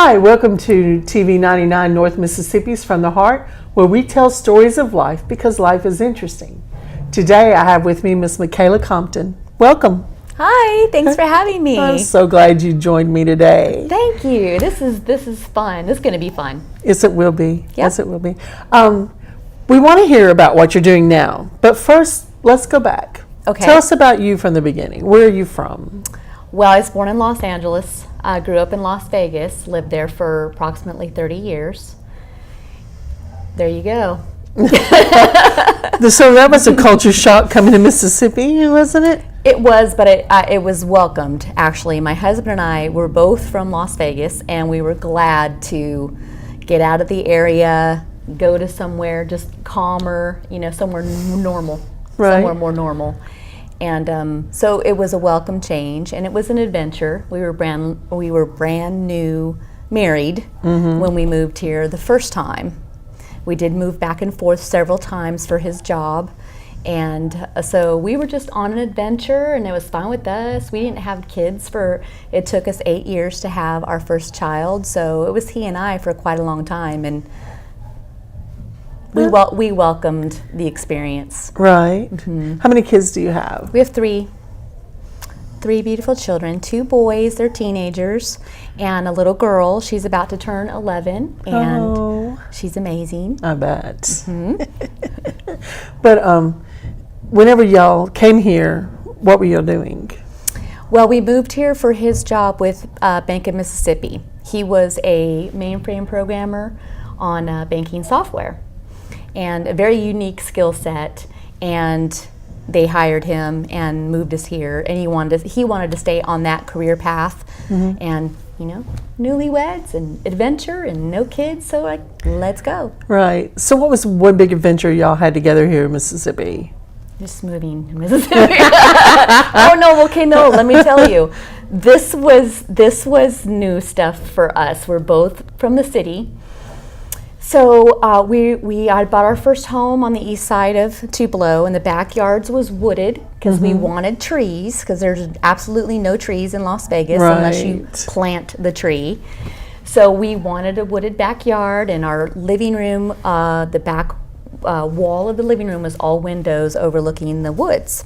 Hi, welcome to TV 99 North Mississippi's From the Heart, where we tell stories of life because life is interesting. Today I have with me Miss Michaela Compton. Welcome. Hi, thanks for having me. I'm so glad you joined me today. Thank you. This is fun. This is going to be fun. Yes, it will be. Yep. Yes, it will be. We want to hear about what you're doing now, but first, let's go back. Okay. Tell us about you from the beginning. Where are you from? Well, I was born in Los Angeles. I grew up in Las Vegas, lived there for approximately 30 years. There you go. So that was a culture shock coming to Mississippi, wasn't it? It was, but it was welcomed, actually. My husband and I were both from Las Vegas, and we were glad to get out of the area, go to somewhere just calmer, somewhere normal, Right. somewhere more normal. And so it was a welcome change, and it was an adventure. We were brand new married when we moved here the first time. We did move back and forth several times for his job, and so we were just on an adventure, and it was fine with us. We didn't have kids it took us 8 years to have our first child, so it was he and I for quite a long time, and we welcomed the experience. Right. How many kids do you have? We have three beautiful children, 2 boys, they're teenagers, and a little girl. She's about to turn 11, and she's amazing. I bet. But whenever y'all came here, what were y'all doing? Well, we moved here for his job with Bank of Mississippi. He was a mainframe programmer on banking software, and a very unique skill set, and they hired him and moved us here, and he wanted to stay on that career path, and newlyweds and adventure and no kids, so let's go. Right. So what was one big adventure y'all had together here in Mississippi? Just moving to Mississippi. Oh no, okay, no, let me tell you. This was new stuff for us. We're both from the city. So I bought our first home on the east side of Tupelo, and the backyards was wooded because we wanted trees, because there's absolutely no trees in Las Vegas unless you plant the tree. So we wanted a wooded backyard, and our living room, the back wall of the living room was all windows overlooking the woods.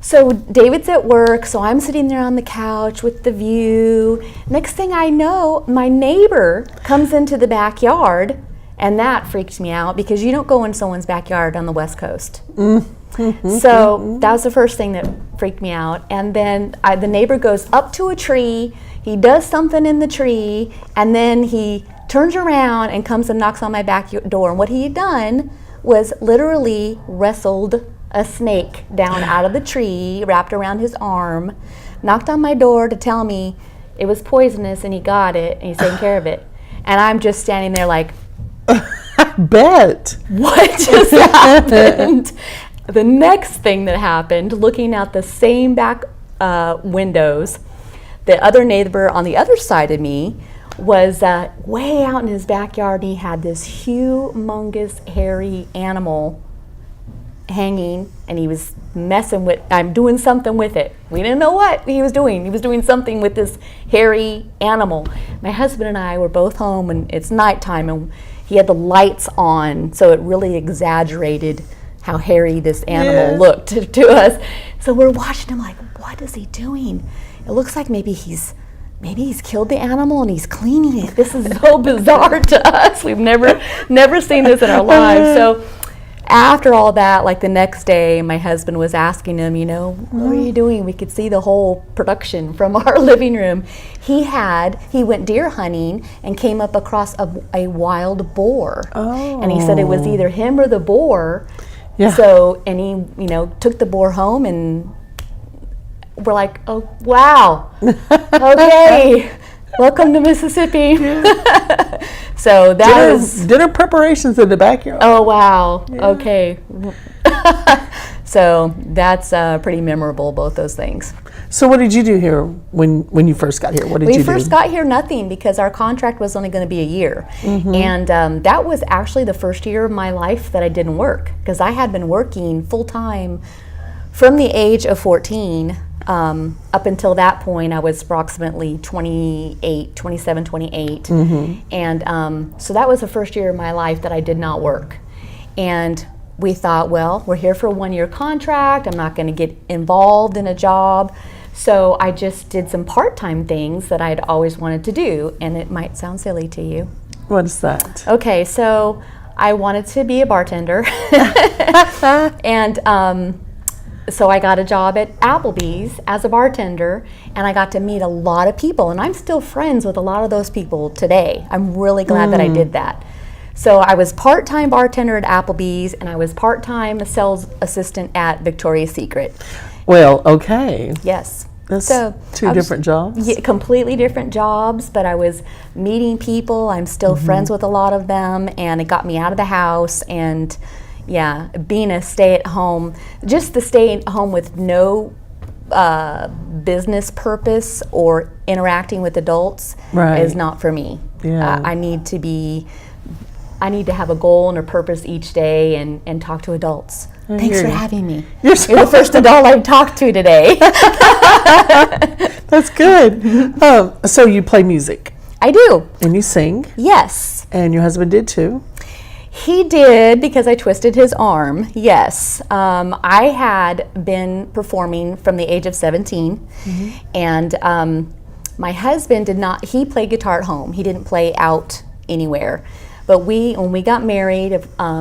So David's at work, so I'm sitting there on the couch with the view. Next thing I know, my neighbor comes into the backyard, and that freaked me out because you don't go in someone's backyard on the West Coast. So that was the first thing that freaked me out. And then the neighbor goes up to a tree, he does something in the tree, and then he turns around and comes and knocks on my back door. And what he had done was literally wrestled a snake down out of the tree, wrapped around his arm, knocked on my door to tell me it was poisonous and he got it and he's taking care of it. And I'm just standing there like, I bet. what just happened? The next thing that happened, looking out the same back windows, the other neighbor on the other side of me was way out in his backyard, and he had this humongous hairy animal hanging, and he was doing something with it. We didn't know what he was doing. He was doing something with this hairy animal. My husband and I were both home, and it's nighttime, and he had the lights on, so it really exaggerated how hairy this animal looked to us. So we're watching him like, what is he doing? It looks like maybe he's killed the animal and he's cleaning it. This is so bizarre to us. We've never seen this in our lives. So after all that, like the next day, my husband was asking him, what are you doing? We could see the whole production from our living room. He went deer hunting and came up across a wild boar. Oh. And he said it was either him or the boar. Yeah. So, and he, took the boar home, and we're like, oh, wow. Okay. Welcome to Mississippi. Yeah. So that was dinner preparations in the backyard. Oh wow! Yeah. Okay, so that's pretty memorable. Both those things. So what did you do here when you first got here? What did you do? We first got here nothing, because our contract was only going to be a year, and that was actually the first year of my life that I didn't work, because I had been working full time from the age of 14 Up until that point, I was approximately 27, 28. And so that was the first year of my life that I did not work. And we thought, well, we're here for a 1-year contract. I'm not going to get involved in a job. So I just did some part-time things that I'd always wanted to do. And it might sound silly to you. What is that? Okay, so I wanted to be a bartender. And so I got a job at Applebee's as a bartender, and I got to meet a lot of people, and I'm still friends with a lot of those people today. I'm really glad that I did that. So I was part-time bartender at Applebee's, and I was part-time sales assistant at Victoria's Secret. Well, okay. Yes. That's So two I was- different jobs. Yeah, completely different jobs, but I was meeting people. I'm still friends with a lot of them, and it got me out of the house. And yeah, being a stay-at-home, just the stay-at-home with no business purpose or interacting with adults Right. is not for me. Yeah. I need to have a goal and a purpose each day and talk to adults. Thanks hear for you. having me. You're You're the first adult I've talked to today. That's good. So you play music I do. and you sing, Yes. and your husband did too. He did, because I twisted his arm. Yes. I had been performing from the age of 17, and my husband did not, he played guitar at home. He didn't play out anywhere. But when we got married,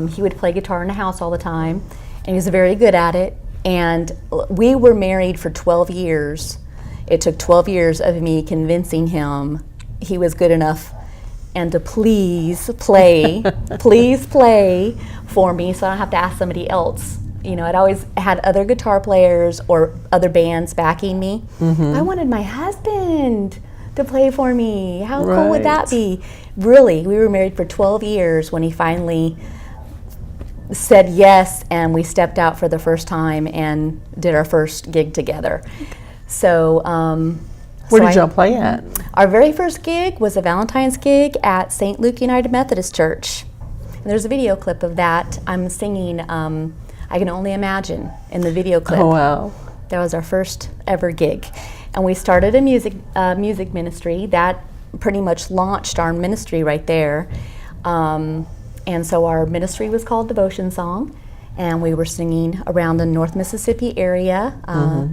he would play guitar in the house all the time, and he was very good at it. And we were married for 12 years. It took 12 years of me convincing him he was good enough and to please play for me so I don't have to ask somebody else. You know, I'd always had other guitar players or other bands backing me. I wanted my husband to play for me. How cool would that Right. be? Really, we were married for 12 years when he finally said yes, and we stepped out for the first time and did our first gig together. So, Where did y'all play at? our very first gig was a Valentine's gig at St. Luke United Methodist Church. And there's a video clip of that. I'm singing I Can Only Imagine in the video clip. Oh, wow. That was our first ever gig. And we started a music ministry that pretty much launched our ministry right there. And so our ministry was called Devotion Song, and we were singing around the North Mississippi area,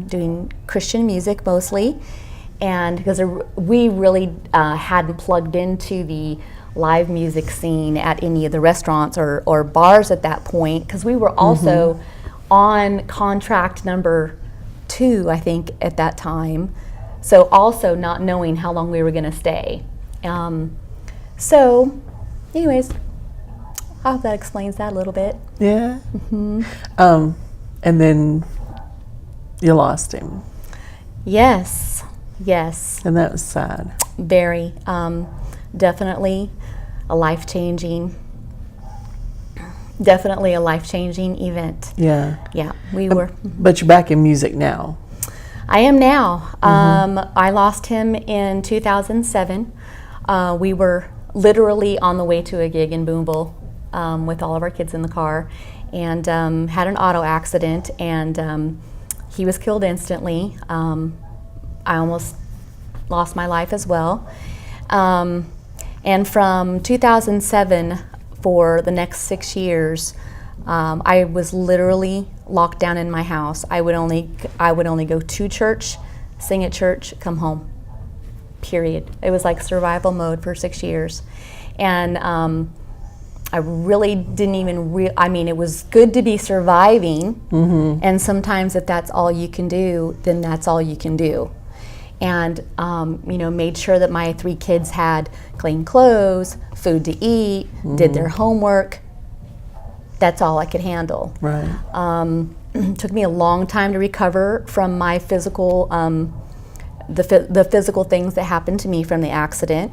doing Christian music mostly. And because we really hadn't plugged into the live music scene at any of the restaurants or bars at that point, because we were also on contract number 2, I think, at that time. So also not knowing how long we were going to stay. So anyways, I hope that explains that a little bit. Yeah. And then you lost him, Yes, and that was sad. very. Definitely a life-changing event. Yeah. Yeah, we were. But you're back in music now. I am now. I lost him in 2007. We were literally on the way to a gig in Boonville with all of our kids in the car, and had an auto accident, and he was killed instantly. I almost lost my life as well. And from 2007 for the next 6 years, I was literally locked down in my house. I would only go to church, sing at church, come home. Period. It was like survival mode for 6 years, and I really didn't even. I mean, it was good to be surviving, and sometimes if that's all you can do, then that's all you can do. And made sure that my 3 kids had clean clothes, food to eat, did their homework. That's all I could handle. Right. Took me a long time to recover from my physical, the physical things that happened to me from the accident.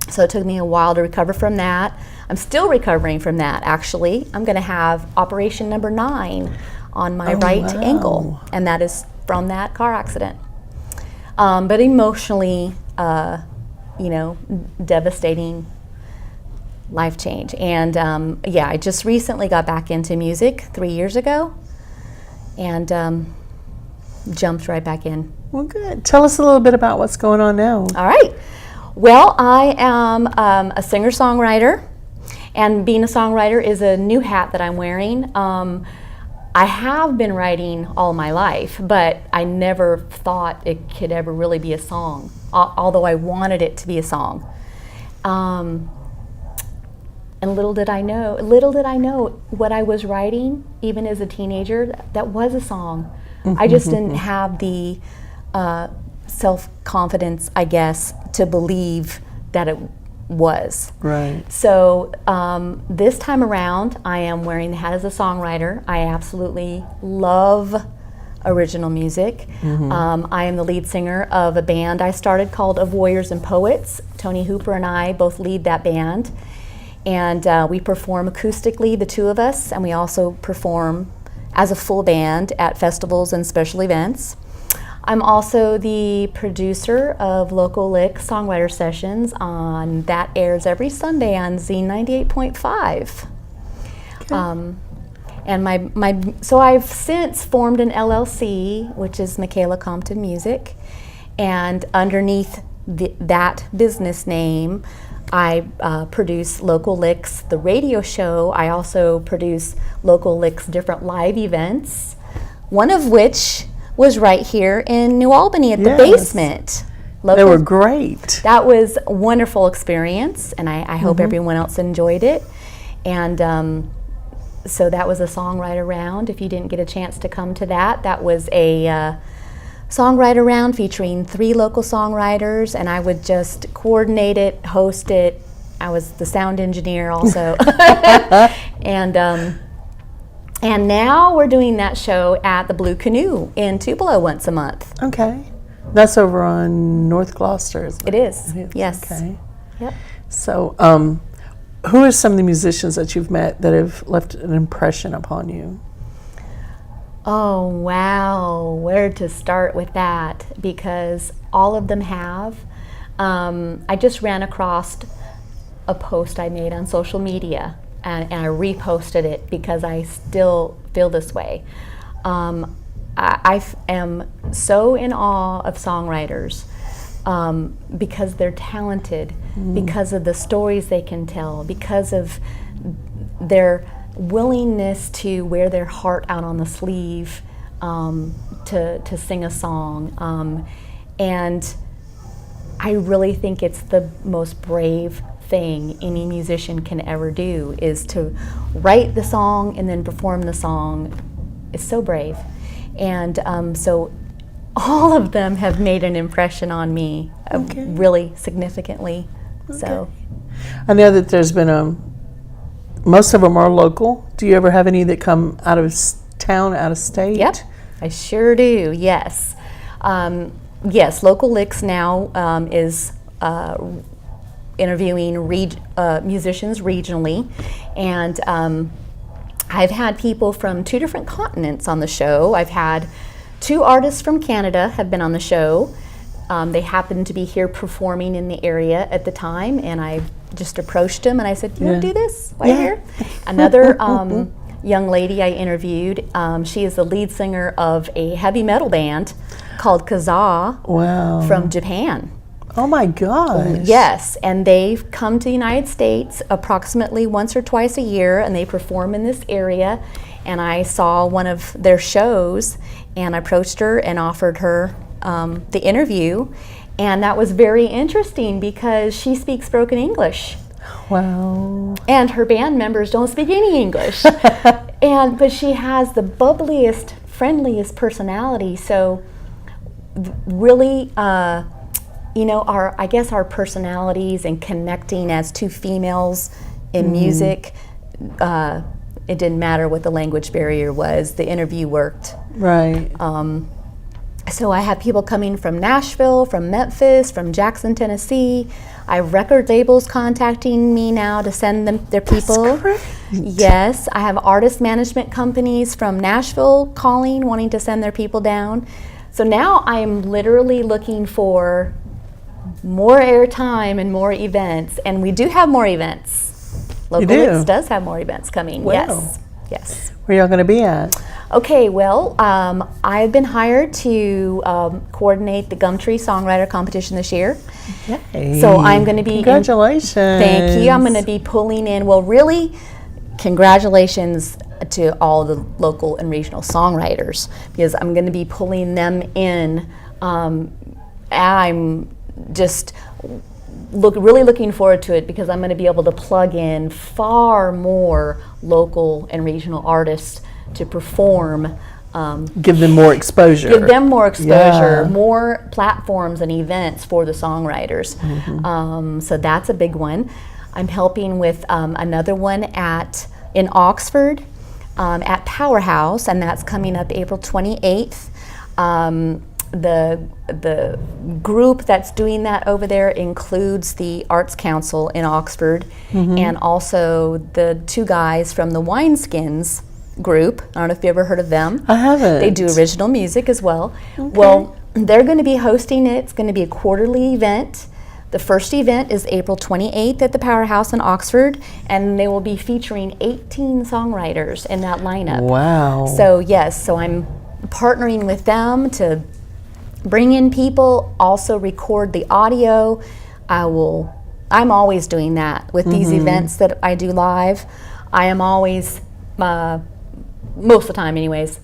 So it took me a while to recover from that. I'm still recovering from that, actually. I'm going to have operation number 9 on my right wow. ankle, and that is from that car accident. But emotionally, devastating life change. And I just recently got back into music 3 years ago. And jumped right back in. Well, good. Tell us a little bit about what's going on now. All right. Well, I am a singer-songwriter, and being a songwriter is a new hat that I'm wearing. I have been writing all my life, but I never thought it could ever really be a song, although I wanted it to be a song. And little did I know what I was writing, even as a teenager, that was a song. I just didn't have the self-confidence, I guess, to believe that it was. Right. So this time around, I am wearing the hat as a songwriter. I absolutely love original music. I am the lead singer of a band I started called Of Warriors and Poets. Tony Hooper and I both lead that band. And we perform acoustically, the two of us, and we also perform as a full band at festivals and special events. I'm also the producer of Local Lick Songwriter Sessions that airs every Sunday on Z98.5. Okay. And so I've since formed an LLC, which is Michaela Compton Music, and underneath that business name, I produce Local Licks, the radio show. I also produce Local Licks different live events, one of which was right here in New Albany at the basement. They were great. That was a wonderful experience, and I hope everyone else enjoyed it. And so that was a songwriter round. If you didn't get a chance to come to that, that was a songwriter round featuring 3 local songwriters, and I would just coordinate it, host it. I was the sound engineer also. And now we're doing that show at the Blue Canoe in Tupelo once a month. Okay. That's over on North Gloucester, isn't it? It is, yes. Okay. Yep. So, who are some of the musicians that you've met that have left an impression upon you? Oh, wow. Where to start with that? Because all of them have. I just ran across a post I made on social media, and I reposted it because I still feel this way. I am so in awe of songwriters because they're talented, because of the stories they can tell, because of their willingness to wear their heart out on the sleeve to sing a song. And I really think it's the most brave thing any musician can ever do, is to write the song and then perform the song. It's so brave. And so all of them have made an impression on me really significantly. Okay. So I know that there's been most of them are local. Do you ever have any that come out of town, out of state? Yep, I sure do, yes. Yes, Local Licks now is interviewing musicians regionally, and I've had people from 2 different continents on the show. I've had 2 artists from Canada have been on the show. They happened to be here performing in the area at the time, and I just approached them and I said, "You want to do this while you're here?" Another young lady I interviewed, she is the lead singer of a heavy metal band called Kazaa from Japan. Oh my gosh. Yes, and they've come to the United States approximately once or twice a year, and they perform in this area. And I saw one of their shows, and I approached her and offered her the interview, and that was very interesting because she speaks broken English. Wow. And her band members don't speak any English. But she has the bubbliest, friendliest personality. So really, our personalities and connecting as 2 females in music, it didn't matter what the language barrier was. The interview worked. Right. So I have people coming from Nashville, from Memphis, from Jackson, Tennessee. I have record labels contacting me now to send them their people. That's great. Yes, I have artist management companies from Nashville calling, wanting to send their people down. So now I am literally looking for more airtime and more events, and we do have more events. Local Licks does have more events coming. Wow. Yes. Yes. Where y'all going to be at? Okay, well, I've been hired to coordinate the Gumtree Songwriter Competition this year. Yay. So I'm going to be... Congratulations. Thank you. I'm going to be pulling in, well, really, congratulations to all the local and regional songwriters, because I'm going to be pulling them in. I'm just really looking forward to it, because I'm going to be able to plug in far more local and regional artists to perform. Give them more exposure. Give them more exposure, Yeah. more platforms and events for the songwriters. So that's a big one. I'm helping with another one in Oxford at Powerhouse, and that's coming up April 28th. The group that's doing that over there includes the Arts Council in Oxford, and also the two guys from the Wineskins group. I don't know if you ever heard of them. I haven't. They do original music as well. Well, they're going to be hosting it. It's going to be a quarterly event. The first event is April 28th at the Powerhouse in Oxford, and they will be featuring 18 songwriters in that lineup. Wow. So yes, so I'm partnering with them to bring in people, also record the audio. I'm always doing that with these events that I do live. I am always, most of the time anyways,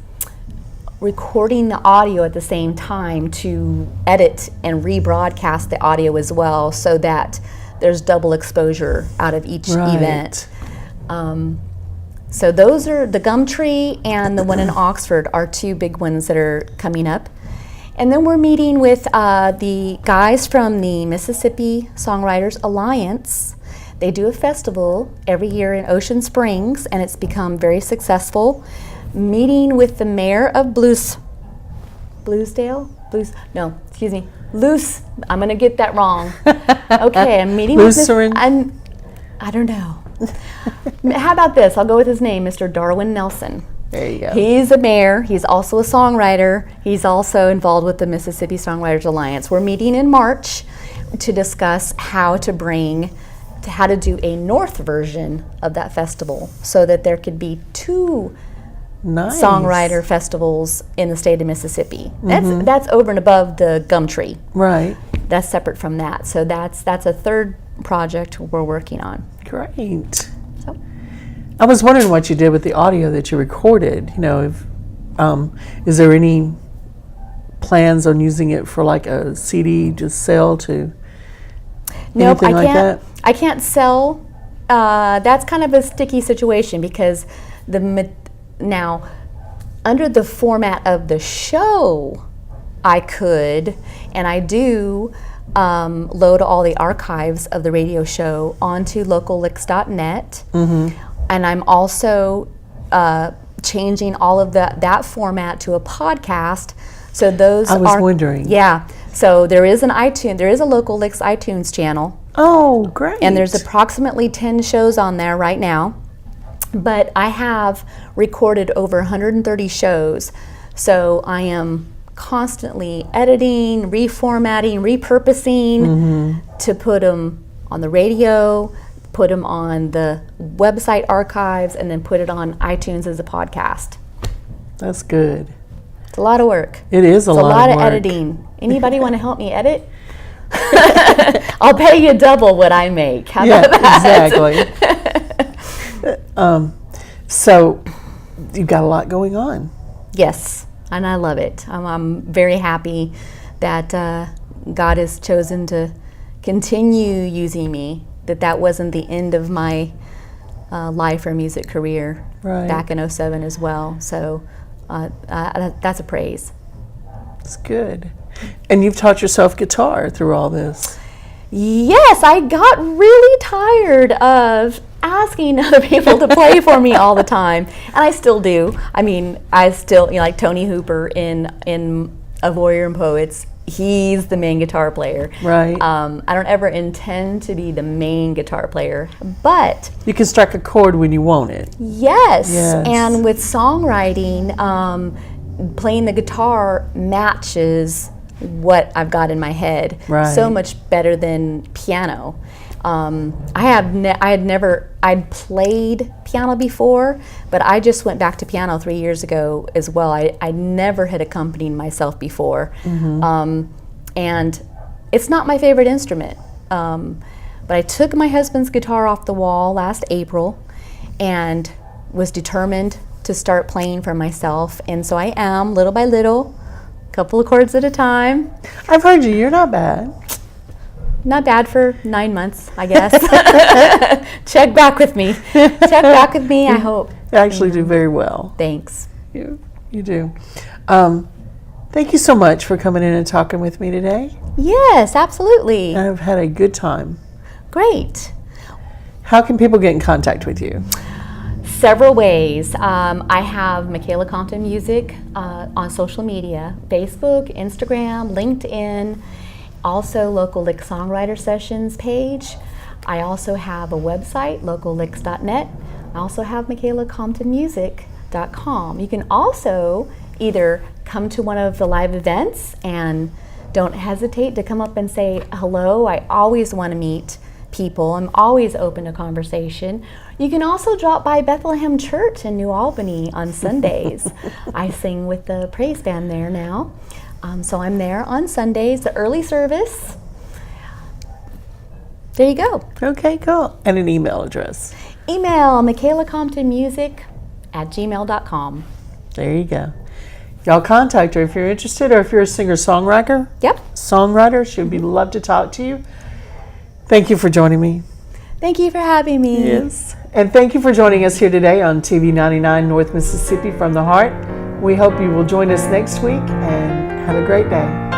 recording the audio at the same time to edit and rebroadcast the audio as well, so that there's double exposure out of each event. So those are the Gumtree and the one in Oxford are two big ones that are coming up. And then we're meeting with the guys from the Mississippi Songwriters Alliance. They do a festival every year in Ocean Springs, and it's become very successful. Meeting with the mayor of Luce. I'm going to get that wrong. Okay, I'm meeting with I don't know. How about this? I'll go with his name, Mr. Darwin Nelson. There you go. He's a mayor. He's also a songwriter. He's also involved with the Mississippi Songwriters Alliance. We're meeting in March to discuss how to do a North version of that festival, so that there could be two songwriter festivals in the state of Mississippi. That's over and above the Gumtree. Right. That's separate from that. So that's a third project we're working on. Great. I was wondering what you did with the audio that you recorded. You know, is there any plans on using it for like a CD, just sell to Nope, anything like that? I can't sell. That's kind of a sticky situation, because now under the format of the show, I could, and I do, load all the archives of the radio show onto locallicks.net. And I'm also changing all of that format to a podcast. So those I was wondering. Yeah. So there is a Local Licks iTunes channel. Oh, great. And there's approximately 10 shows on there right now. But I have recorded over 130 shows. So I am constantly editing, reformatting, repurposing to put them on the radio, put them on the website archives, and then put it on iTunes as a podcast. That's good. It's a lot of work. It is a lot of work. Editing. Anybody want to help me edit? I'll pay you double what I make. How about that? Exactly. So you've got a lot going on. Yes, and I love it. I'm very happy that God has chosen to continue using me, that wasn't the end of my life or music career back in 2007 as well. So that's a praise. That's good. And you've taught yourself guitar through all this. Yes, I got really tired of asking other people to play for me all the time, and I still do. I mean, I still, like Tony Hooper in A Warrior and Poets, he's the main guitar player. Right. I don't ever intend to be the main guitar player, but you can strike a chord when you want it. Yes. And with songwriting, playing the guitar matches what I've got in my head so much better than piano. I'd played piano before, but I just went back to piano 3 years ago as well. I never had accompanied myself before. And it's not my favorite instrument. But I took my husband's guitar off the wall last April and was determined to start playing for myself. And so I am, little by little, a couple of chords at a time. I've heard you. You're not bad. Not bad for 9 months, I guess. Check back with me. Check back with me, I hope. You actually do very well. Thanks. You do. Thank you so much for coming in and talking with me today. Yes, absolutely. I've had a good time. Great. How can people get in contact with you? Several ways. I have Michaela Compton Music on social media, Facebook, Instagram, LinkedIn, also Local Lick Songwriter Sessions page. I also have a website, locallicks.net. I also have michaelacomptonmusic.com. You can also either come to one of the live events, and don't hesitate to come up and say hello. I always want to meet people. I'm always open to conversation. You can also drop by Bethlehem Church in New Albany on Sundays. I sing with the praise band there now. So I'm there on Sundays, the early service. There you go. Okay, cool. And an email address. Email michaelacomptonmusic@gmail.com. There you go. Y'all contact her if you're interested, or if you're a singer-songwriter. Yep. Songwriter, she would love to talk to you. Thank you for joining me. Thank you for having me. Yes. And thank you for joining us here today on TV 99 North Mississippi from the Heart. We hope you will join us next week, and have a great day.